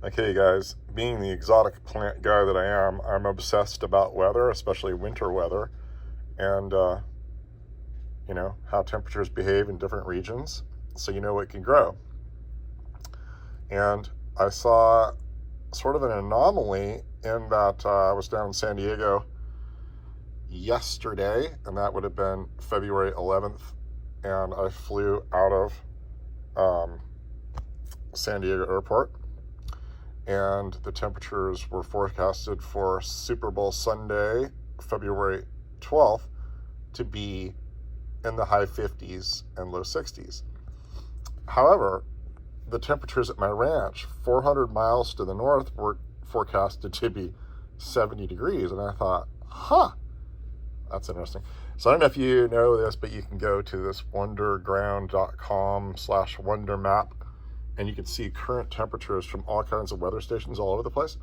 Okay, guys, being the exotic plant guy that I am, I'm obsessed about weather, especially winter weather, and how temperatures behave in different regions, so you know what can grow. And I saw sort of an anomaly in that I was down in San Diego yesterday, and that would have been February 11th, and I flew out of San Diego Airport, and the temperatures were forecasted for Super Bowl Sunday, February 12th, to be in the high 50s and low 60s. However, the temperatures at my ranch, 400 miles to the north, were forecasted to be 70 degrees. And I thought, that's interesting. So I don't know if you know this, but you can go to this wonderground.com/wondermap, and you can see current temperatures from all kinds of weather stations all over the place.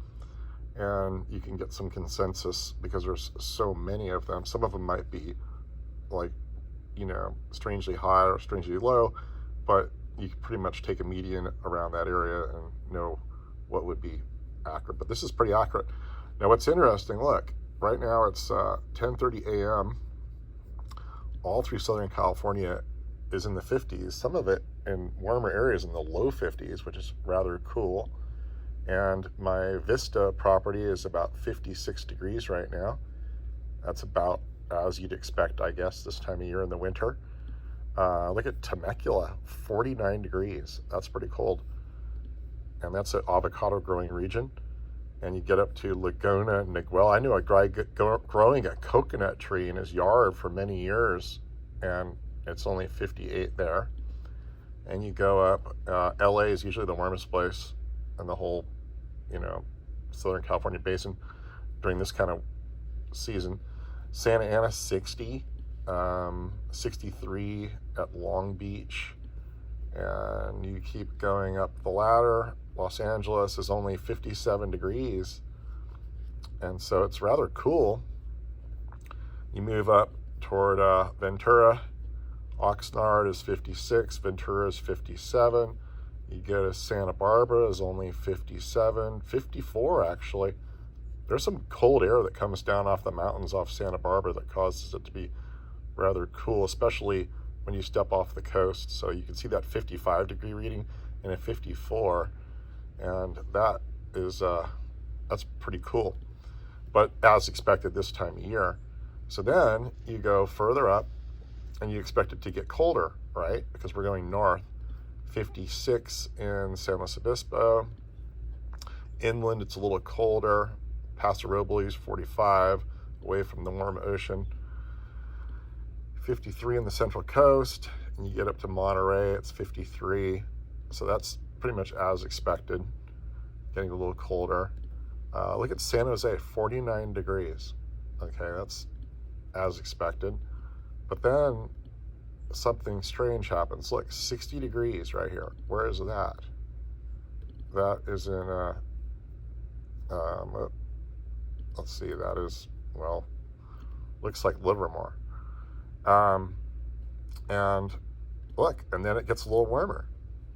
And you can get some consensus because there's so many of them. Some of them might be like, strangely high or strangely low, but you can pretty much take a median around that area and know what would be accurate. But this is pretty accurate. Now, what's interesting, look, right now it's 10:30 a.m. All through Southern California is in the 50s, some of it in warmer areas in the low 50s, which is rather cool. And my Vista property is about 56 degrees right now. That's about as you'd expect, I guess, this time of year in the winter. Look at Temecula, 49 degrees. That's pretty cold. And that's an avocado growing region. And you get up to Laguna, Niguel. I knew a guy growing a coconut tree in his yard for many years, and it's only 58 there. And you go up, LA is usually the warmest place in the whole, Southern California basin during this kind of season. Santa Ana, 60, 63 at Long Beach, and you keep going up the ladder. Los Angeles is only 57 degrees, and so it's rather cool. You move up toward Ventura. Oxnard is 56, Ventura is 57. You go to Santa Barbara is only 57, 54 actually. There's some cold air that comes down off the mountains off Santa Barbara that causes it to be rather cool, especially when you step off the coast. So you can see that 55 degree reading and a 54, and that is that's pretty cool, but as expected this time of year. So then you go further up and you expect it to get colder, right? Because we're going north. 56 in San Luis Obispo. Inland, it's a little colder. Paso Robles, 45, away from the warm ocean. 53 in the Central Coast, and you get up to Monterey, it's 53. So that's pretty much as expected, getting a little colder. Look at San Jose, 49 degrees. Okay, that's as expected. But then something strange happens. Look, 60 degrees right here. Where is that? That is in, let's see, that is, well, looks like Livermore. And look, and then it gets a little warmer.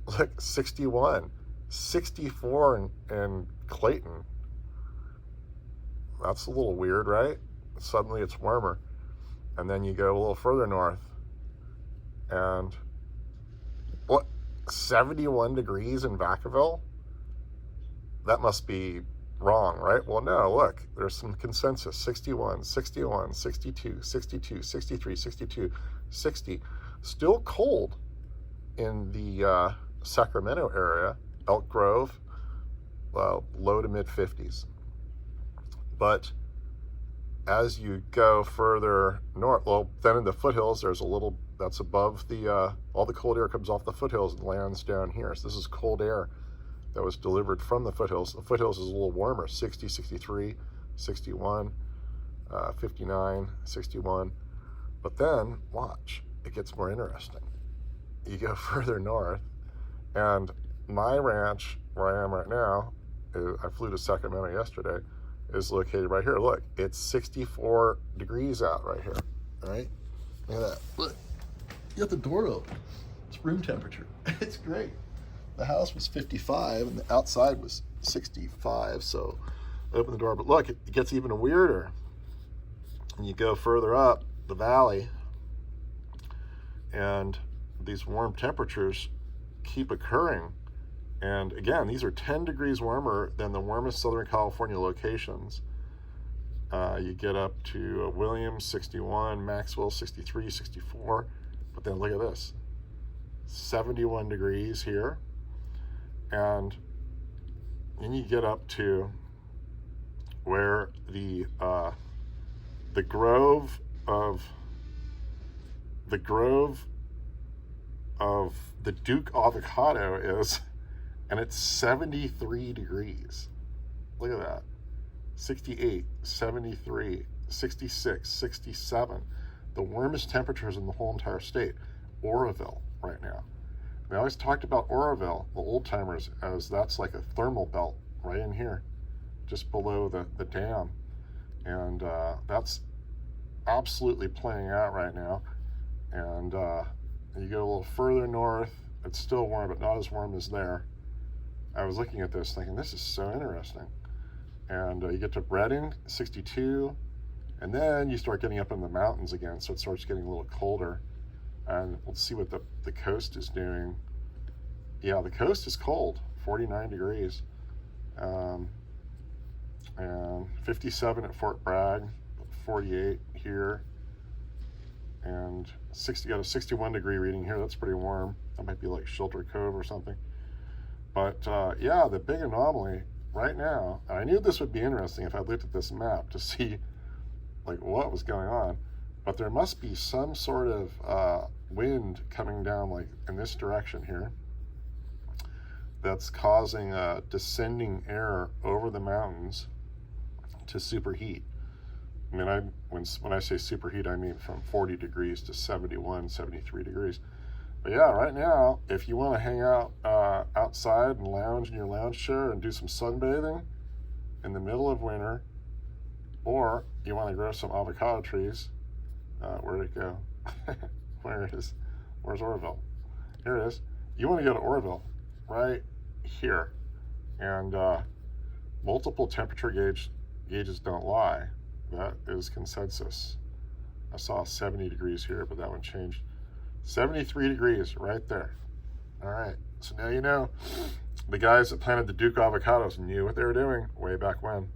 Look, 61, 64 in Clayton. That's a little weird, right? Suddenly it's warmer. And then you go a little further north, and what, 71 degrees in Vacaville? That must be wrong, right? Well, no, look, there's some consensus. 61, 61, 62, 62, 63, 62, 60. Still cold in the Sacramento area, Elk Grove, low to mid 50s. But as you go further north, well, then in the foothills, there's a little, that's above the, all the cold air comes off the foothills and lands down here. So this is cold air that was delivered from the foothills. The foothills is a little warmer, 60, 63, 61, 59, 61. But then, watch, it gets more interesting. You go further north, and my ranch, where I am right now, I flew to Sacramento yesterday, is located right here. Look, it's 64 degrees out right here, all right? Look at that. Look, you got the door open. It's room temperature. It's great. The house was 55 and the outside was 65. So open the door. But look, it gets even weirder. And you go further up the valley, and these warm temperatures keep occurring. And again, these are 10 degrees warmer than the warmest Southern California locations. You get up to Williams, 61, Maxwell, 63, 64. But then look at this, 71 degrees here. And then you get up to where the grove of the Duke avocado is, and it's 73 degrees. Look at that. 68, 73, 66, 67. The warmest temperatures in the whole entire state. Oroville right now. We always talked about Oroville, the old timers, as that's like a thermal belt right in here, just below the dam. And that's absolutely playing out right now. And you go a little further north, it's still warm, but not as warm as there. I was looking at this thinking, this is so interesting. And you get to Redding, 62, and then you start getting up in the mountains again, so it starts getting a little colder. And let's see what the coast is doing. Yeah, the coast is cold, 49 degrees. And 57 at Fort Bragg, 48 here, and got a 61 degree reading here. That's pretty warm. That might be like Shelter Cove or something. But yeah, the big anomaly right now, and I knew this would be interesting if I looked at this map to see like what was going on, but there must be some sort of wind coming down like in this direction here that's causing a descending air over the mountains to superheat. I mean, when I say superheat, I mean from 40 degrees to 71, 73 degrees. But yeah, right now, if you want to hang out outside and lounge in your lounge chair and do some sunbathing in the middle of winter, or you want to grow some avocado trees, where'd it go? Where is? Where's Oroville? Here it is. You want to go to Oroville, right here. And multiple temperature gauges don't lie. That is consensus. I saw 70 degrees here, but that one changed. 73 degrees right there. All right, so now you know the guys that planted the Duke avocados knew what they were doing way back when.